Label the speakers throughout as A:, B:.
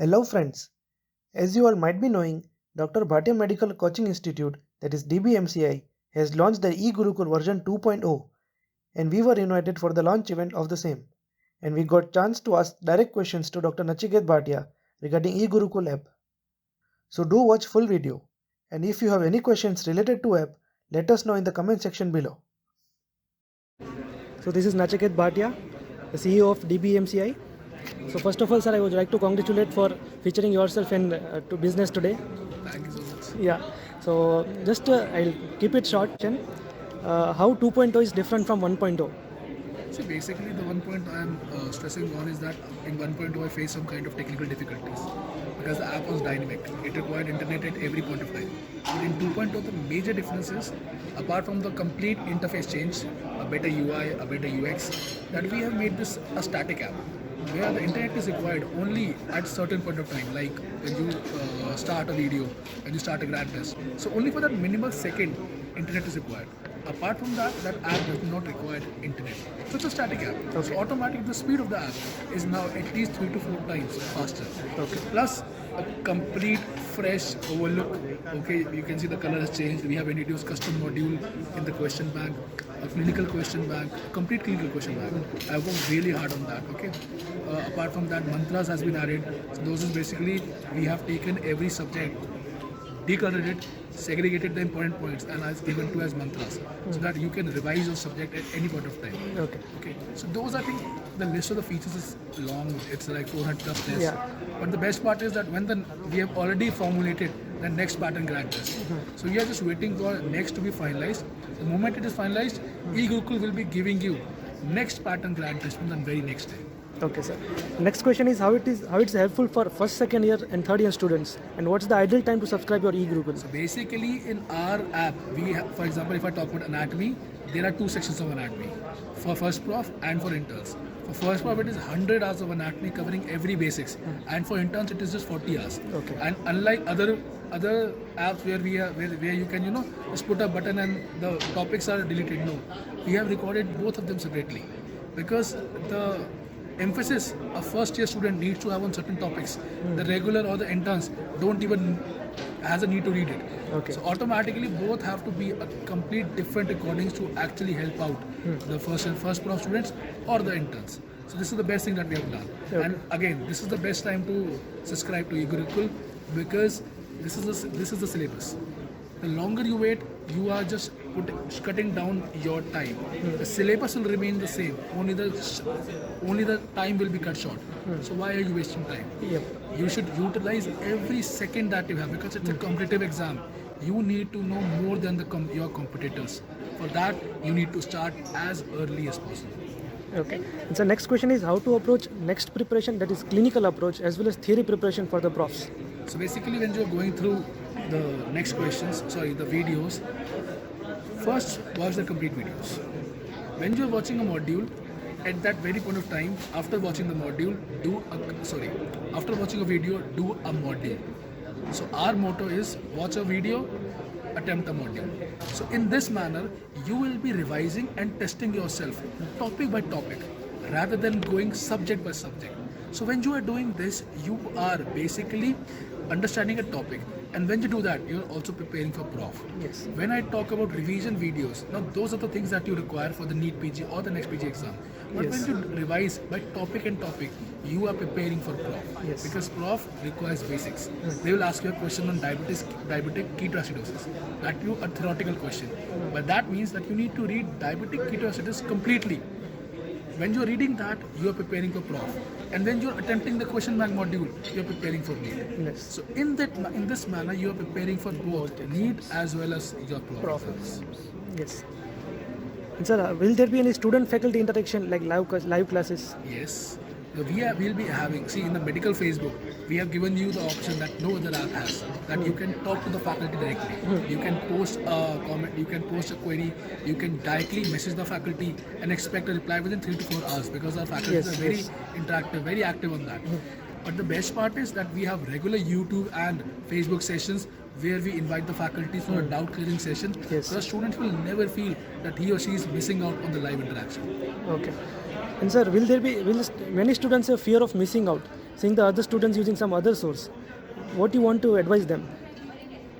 A: Hello friends, as you all might be knowing, Dr. Bhatia Medical Coaching Institute, that is DBMCI, has launched the eGurukul version 2.0 and we were invited for the launch event of the same. And we got chance to ask direct questions to Dr. Nachiket Bhatia regarding eGurukul app. So do watch full video, and if you have any questions related to app, let us know in the comment section below. So this is Nachiket Bhatia, the CEO of DBMCI. So first of all, sir, I would like to congratulate for featuring yourself in to business today.
B: Thank you so much.
A: Yeah. So just I'll keep it short. How 2.0 is different from 1.0?
B: See, basically, the one point I'm stressing on is that in 1.0 I faced some kind of technical difficulties because the app was dynamic. It required internet at every point of time. But in 2.0, the major difference is, apart from the complete interface change, a better UI, a better UX, that we have made this a static app where the internet is required only at certain point of time, like when you start a video, when you start a grad test. So only for that minimal second, internet is required. Apart from that, that app does not require internet. So it's a static app.
A: Okay.
B: So automatically the speed of the app is now at least 3 to 4 times faster.
A: Okay.
B: Plus a complete fresh overlook. Okay, you can see the color has changed. We have introduced custom module in the question bank, a clinical question bank, complete clinical question bank. I worked really hard on that. Okay. Apart from that, mantras has been added. So those is basically we have taken every subject, decolored it, segregated the important points, and has given to as mantras, so that you can revise your subject at any point of time.
A: Okay.
B: Okay. So those, I think the list of the features is long. It's like 400 plus tests.
A: Yeah.
B: But the best part is that we have already formulated the next pattern grad test. So we are just waiting for next to be finalized. The moment it is finalized, eGurukul will be giving you next pattern grad test from the very next day.
A: Okay, sir. Next question is how it's helpful for first, second year, and third year students, and what's the ideal time to subscribe your eGurukul?
B: So basically, in our app, we have, for example, if I talk about anatomy, there are two sections of anatomy, for first prof and for interns. For first prof, it is 100 hours of anatomy covering every basics, and for interns, it is just 40 hours.
A: Okay.
B: And unlike other apps where you can just put a button and the topics are deleted, no, we have recorded both of them separately, because the emphasis a first year student needs to have on certain topics, the regular or the interns don't even has a need to read it.
A: Okay.
B: So automatically both have to be a complete different recordings to actually help out the first prof students or the interns. So this is the best thing that we have done.
A: Okay.
B: And again, this is the best time to subscribe to eGurukul, because this is the syllabus. The longer you wait, you are just cutting down your time. The syllabus will remain the same. Only the time will be cut short. So why are you wasting time?
A: Yep.
B: You should utilize every second that you have, because it's a competitive exam. You need to know more than your competitors. For that, you need to start as early as possible.
A: Okay. And so next question is how to approach next preparation, that is clinical approach as well as theory preparation for the profs.
B: So basically, when you're going through the next questions, the videos, first watch the complete videos. When you're watching a module, at that very point of time, after watching the module, after watching a video, do a module. So our motto is watch a video, attempt a module. So in this manner, you will be revising and testing yourself topic by topic, rather than going subject by subject. So when you are doing this, you are basically understanding a topic, and when you do that, you're also preparing for prof.
A: Yes.
B: When I talk about revision videos, now those are the things that you require for the NEET PG or the next PG exam. But
A: Yes.
B: when you revise by topic and topic, you are preparing for prof.
A: Yes.
B: Because prof requires basics. They will ask you a question on diabetic ketoacidosis. That you a theoretical question. But that means that you need to read diabetic ketoacidosis completely. When you're reading that, you're preparing for prof. And when you're attempting the question bank module, you're preparing for NEET.
A: Yes.
B: So in this manner, you're preparing for both NEET as well as your prof.
A: Yes. And sir, will there be any student-faculty interaction like live classes?
B: Yes. We'll be having, see, in the medical Facebook, we have given you the option that no other app has, that you can talk to the faculty directly. You can post a comment, you can post a query, you can directly message the faculty and expect a reply within 3 to 4 hours, because our faculty
A: Yes,
B: are very
A: yes.
B: interactive, very active on that. But the best part is that we have regular YouTube and Facebook sessions where we invite the faculty for a doubt clearing session.
A: Yes.
B: So the students will never feel that he or she is missing out on the live interaction.
A: Okay. And sir, will many students have fear of missing out? seeing the other students using some other source, what do you want to advise them?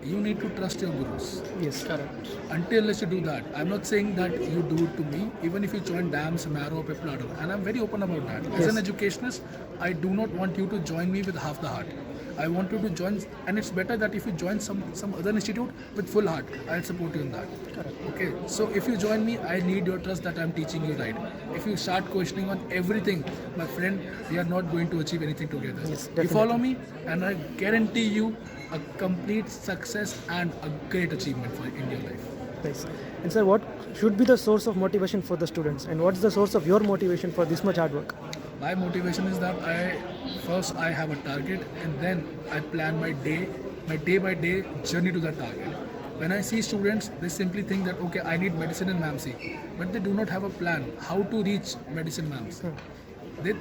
B: You need to trust your gurus.
A: Yes.
C: Correct.
B: Until unless you do that, I'm not saying that you do it to me. Even if you join DAMS, Marrow, Peplado, and I'm very open about that. As
A: Yes.
B: an educationist, I do not want you to join me with half the heart. I want you to join, and it's better that if you join some other institute with full heart, I'll support you in that.
C: Correct.
B: Okay, so if you join me, I need your trust that I'm teaching you right. If you start questioning on everything, my friend, we are not going to achieve anything together.
A: Yes,
B: you
A: definitely.
B: follow me, and I guarantee you a complete success and a great achievement in your life.
A: Nice. And sir, what should be the source of motivation for the students, and what's the source of your motivation for this much hard work?
B: My motivation is that I have a target, and then I plan my day by day journey to that target. When I see students, they simply think that okay, I need medicine in MAMC, but they do not have a plan how to reach medicine MAMC.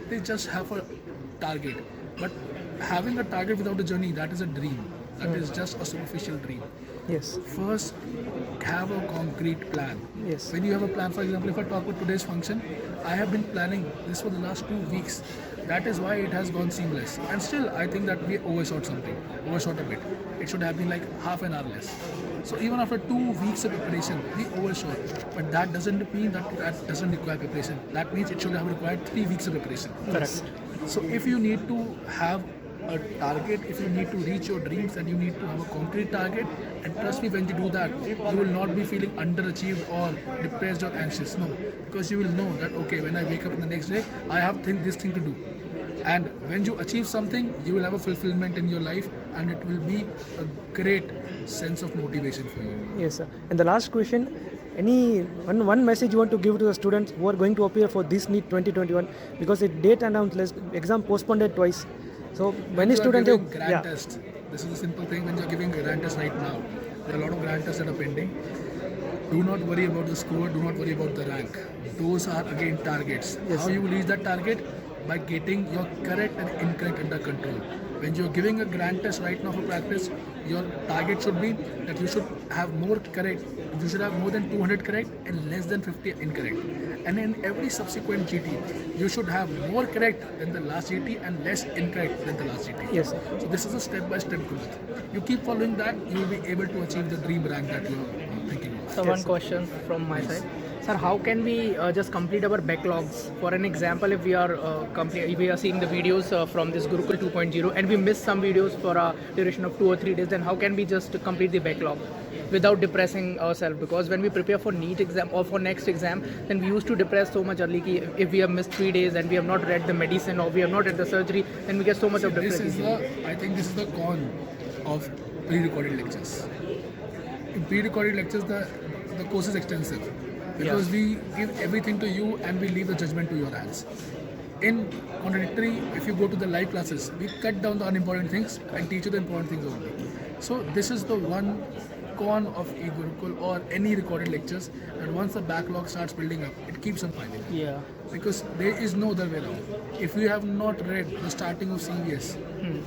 B: They just have a target, but having a target without a journey, that is a dream. That is just a superficial dream.
A: Yes.
B: First, have a concrete plan.
A: Yes.
B: When you have a plan, for example, if I talk about today's function, I have been planning this for the last 2 weeks. That is why it has gone seamless. And still, I think that we overshot a bit. It should have been like half an hour less. So even after 2 weeks of preparation, we overshot. But that doesn't mean that doesn't require preparation. That means it should have required 3 weeks of preparation.
A: Correct.
B: So if you need to have a target, if you need to reach your dreams, then you need to have a concrete target. And trust me, when you do that, you will not be feeling underachieved or depressed or anxious. No, because you will know that okay, when I wake up in the next day, I have this thing to do. And when you achieve something, you will have a fulfillment in your life, and it will be a great sense of motivation for you.
A: Yes, sir. And the last question, any one message you want to give to the students who are going to appear for this NEET 2021, because the date announced, exam postponed twice. So many
B: You are
A: students
B: giving
A: have,
B: grant test. This is a simple thing. When you are giving a grant test right now, there are a lot of grant tests that are pending. Do not worry about the score. Do not worry about the rank. Those are again targets.
A: Yes,
B: How
A: sir.
B: you will reach that target? By getting your correct and incorrect under control. When you are giving a grant test right now for practice, your target should be that you should have more correct. You should have more than 200 correct and less than 50 incorrect. And in every subsequent GT, you should have more correct than the last GT and less incorrect than the last GT.
A: Yes, sir.
B: So this is a step-by-step growth. You keep following that, you will be able to achieve the dream rank that you are thinking of.
C: So one question from my side. Sir, how can we just complete our backlogs? For an example, if we are seeing the videos from this Gurukul 2.0 and we miss some videos for a duration of 2 or 3 days, then how can we just complete the backlog without depressing ourselves? Because when we prepare for NEET exam or for next exam, then we used to depress so much early. If we have missed 3 days and we have not read the medicine or we have not read the surgery, then we get so much of depression.
B: I think this is the con of pre-recorded lectures. In pre-recorded lectures, the course is extensive because we give everything to you and we leave the judgment to your hands. In contradictory, if you go to the live classes, we cut down the unimportant things and teach you the important things only. So this is the one con of eGurukul or any recorded lectures, and once the backlog starts building up, it keeps on piling up.
C: Yeah.
B: Because there is no other way around. If you have not read the starting of CVS,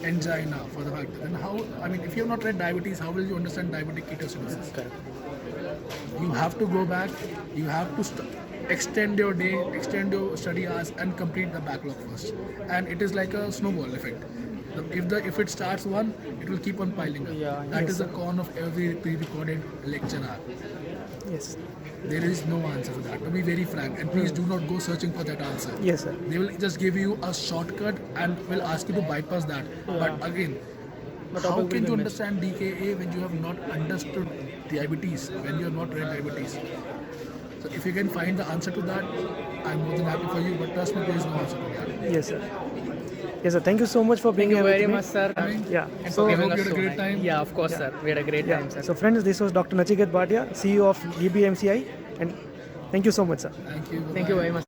B: angina for the fact, then how, if you have not read diabetes, how will you understand diabetic ketoacidosis?
C: Correct.
B: You have to go back, you have to extend your day, extend your study hours and complete the backlog first. And it is like a snowball effect. If it starts one, it will keep on piling up.
C: Yeah,
B: That
A: yes,
B: is the con of every pre-recorded lecture hour.
A: Yes.
B: There is no answer to that, to be very frank. And please do not go searching for that answer.
A: Yes, sir.
B: They will just give you a shortcut and will ask you to bypass that. But again,
C: But
B: how
C: topic
B: can
C: will
B: you
C: be missed.
B: understand DKA when you have not understood diabetes, when you have not read diabetes? So if you can find the answer to that, I'm more than happy for you. But trust me, there is no answer to that.
A: Yes, sir. Yes, sir. Thank you so much for being
C: Thank you
A: here
C: very
A: with me.
C: much, sir.
A: Yeah.
C: And
A: So,
C: for
B: I
C: giving
B: hope you
C: us
B: had a
C: so
B: great
C: much.
B: time.
C: Yeah, of course, sir. We had a great time, sir.
A: so friends, this was Dr. Nachiket Bhatia, CEO of DBMCI, and thank you so much, sir.
B: Thank you.
C: Thank you
B: Bye-bye.
C: very much.